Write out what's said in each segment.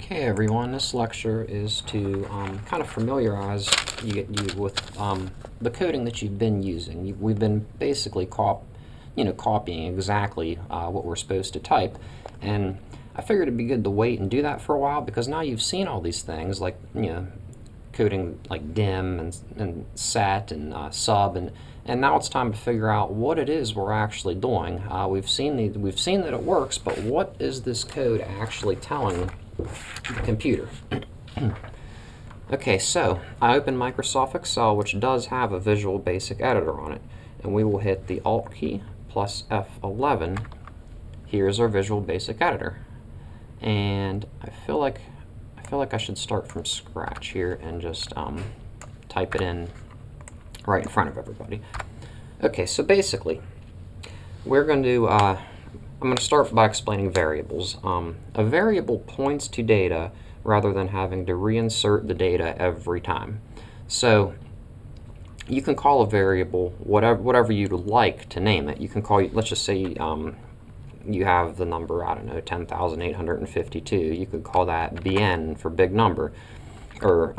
Okay, everyone, this lecture is to kind of familiarize you with the coding that you've been using. We've been basically copying exactly what we're supposed to type, and I figured it'd be good to wait and do that for a while because now you've seen all these things like coding like dim and set and sub, and now it's time to figure out what it is we're actually doing. We've seen that it works, but what is this code actually telling the computer? Okay, so I open Microsoft Excel, which does have a Visual Basic Editor on it, and we will hit the Alt key plus F11. Here's our Visual Basic Editor, and I feel like I should start from scratch here and just type it in right in front of everybody. Okay, so basically, we're going to I'm going to start by explaining variables. A variable points to data rather than having to reinsert the data every time. So you can call a variable whatever you'd like to name it. You can call, let's just say you have the number, I don't know, 10,852. You could call that BN for big number. Or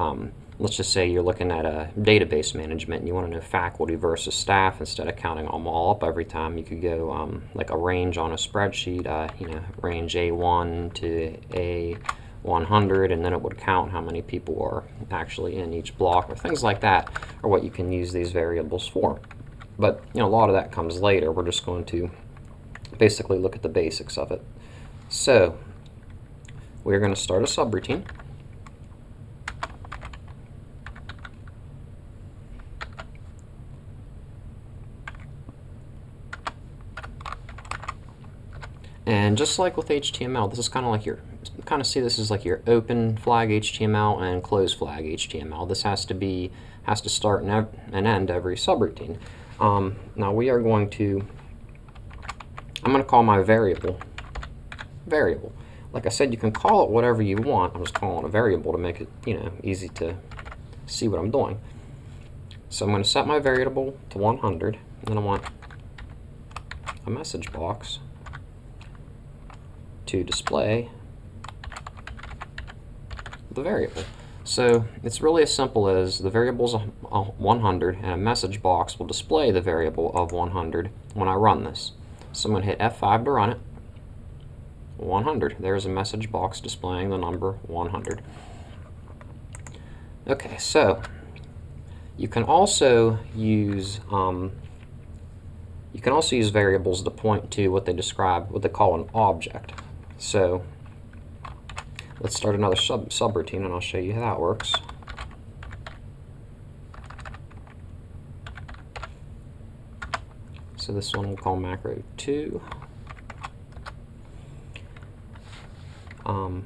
let's just say you're looking at a database management and you want to know faculty versus staff. Instead of counting them all up every time, you could go like a range on a spreadsheet, range A1 to A100, and then it would count how many people are actually in each block, or things like that are what you can use these variables for. But a lot of that comes later. We're just going to basically look at the basics of it. So we're going to start a subroutine. And just like with HTML, this is kind of like this is like your open flag HTML and close flag HTML. This has to start and end every subroutine. Now we are going to, I'm going to call my variable. Like I said, you can call it whatever you want. I'm just calling it a variable to make it easy to see what I'm doing. So I'm going to set my variable to 100, and then I want a message box to display the variable. So it's really as simple as the variable is 100, and a message box will display the variable of 100 when I run this. So I'm going to hit F5 to run it. 100. There's a message box displaying the number 100. Okay, so you can also use variables to point to what they call an object. So let's start another subroutine, and I'll show you how that works. So this one we'll call macro 2. Now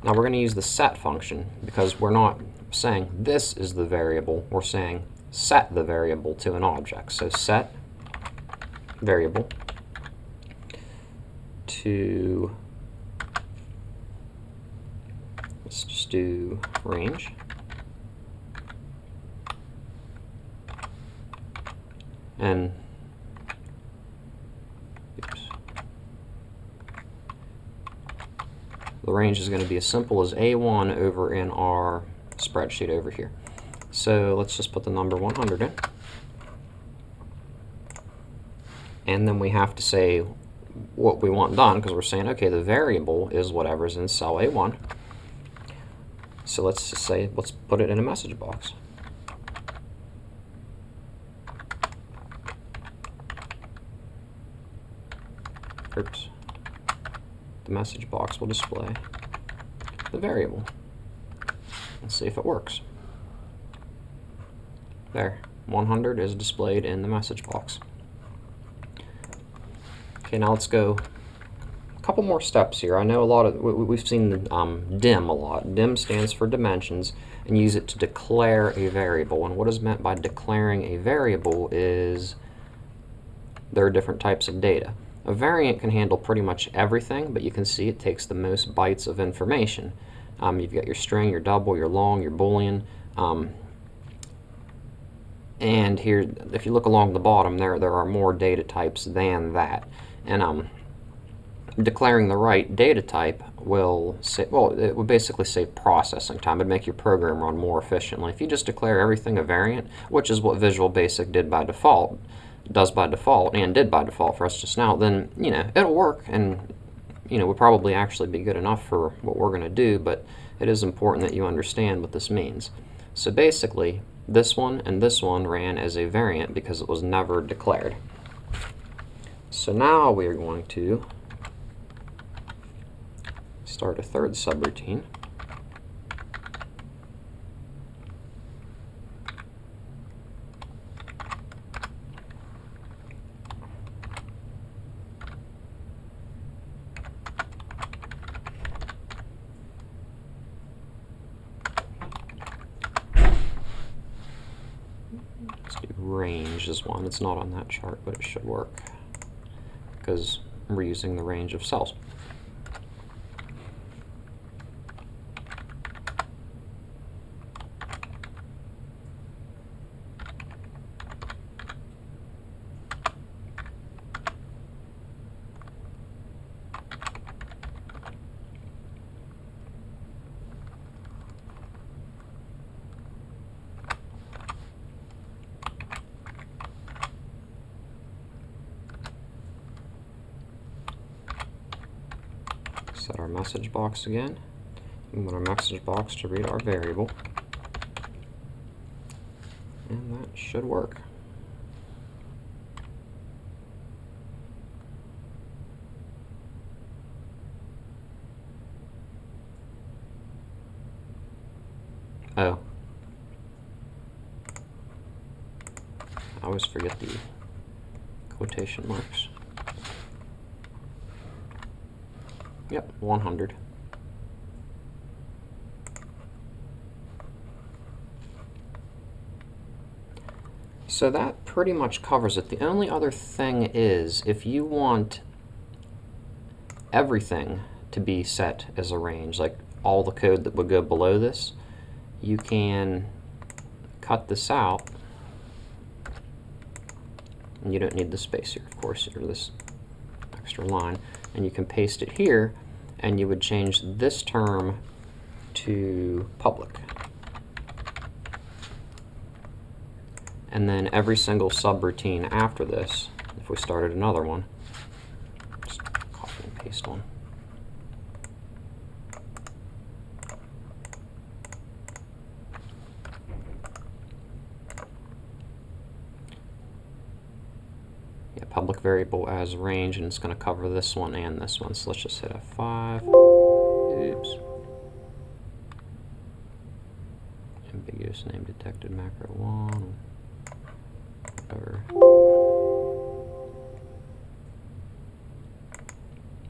we're going to use the set function because we're not saying this is the variable, we're saying set the variable to an object. So set variable to, let's just do range. And the range is going to be as simple as A1 over in our spreadsheet over here. So let's just put the number 100 in. And then we have to say what we want done, because we're saying, okay, the variable is whatever's in cell A1. So let's just say, let's put it in a message box. Oops. The message box will display the variable. Let's see if it works. There, 100 is displayed in the message box. Okay, now let's go a couple more steps here. I know we've seen dim a lot. Dim stands for dimensions, and use it to declare a variable. And what is meant by declaring a variable is there are different types of data. A variant can handle pretty much everything, but you can see it takes the most bytes of information. You've got your string, your double, your long, your boolean. And here, if you look along the bottom, there are more data types than that. And declaring the right data type will save, well, it would basically save processing time. It'd make your program run more efficiently. If you just declare everything a variant, which is what Visual Basic does by default, and did by default for us just now, then, it'll work, and, would probably actually be good enough for what we're going to do, but it is important that you understand what this means. So basically, this one and this one ran as a variant because it was never declared. So now we are going to start a third subroutine. Let's do range as one. It's not on that chart, but it should work because we're using the range of cells. Set our message box again. We want our message box to read our variable. And that should work. Oh. I always forget the quotation marks. Yep, 100. So that pretty much covers it. The only other thing is, if you want everything to be set as a range, like all the code that would go below this, you can cut this out. And you don't need the space here, of course, or this extra line. And you can paste it here, and you would change this term to public. And then every single subroutine after this, if we started another one, just copy and paste one. Public variable as range, and it's going to cover this one and this one. So let's just hit F5. Oops. Ambiguous name detected, macro 1. Whatever.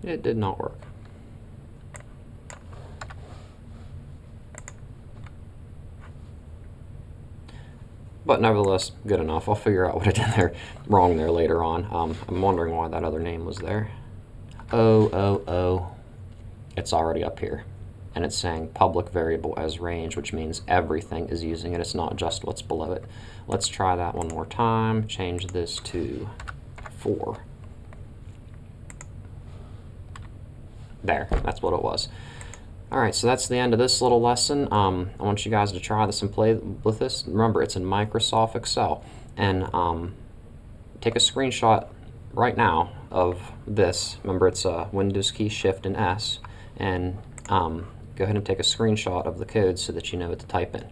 It did not work. But nevertheless, good enough. I'll figure out what I did there wrong there later on. I'm wondering why that other name was there. Oh. It's already up here. And it's saying public variable as range, which means everything is using it. It's not just what's below it. Let's try that one more time. Change this to 4. There, that's what it was. Alright, so that's the end of this little lesson. I want you guys to try this and play with this. Remember, it's in Microsoft Excel. And take a screenshot right now of this. Remember, it's Windows key, Shift, and S. And go ahead and take a screenshot of the code so that you know what to type in.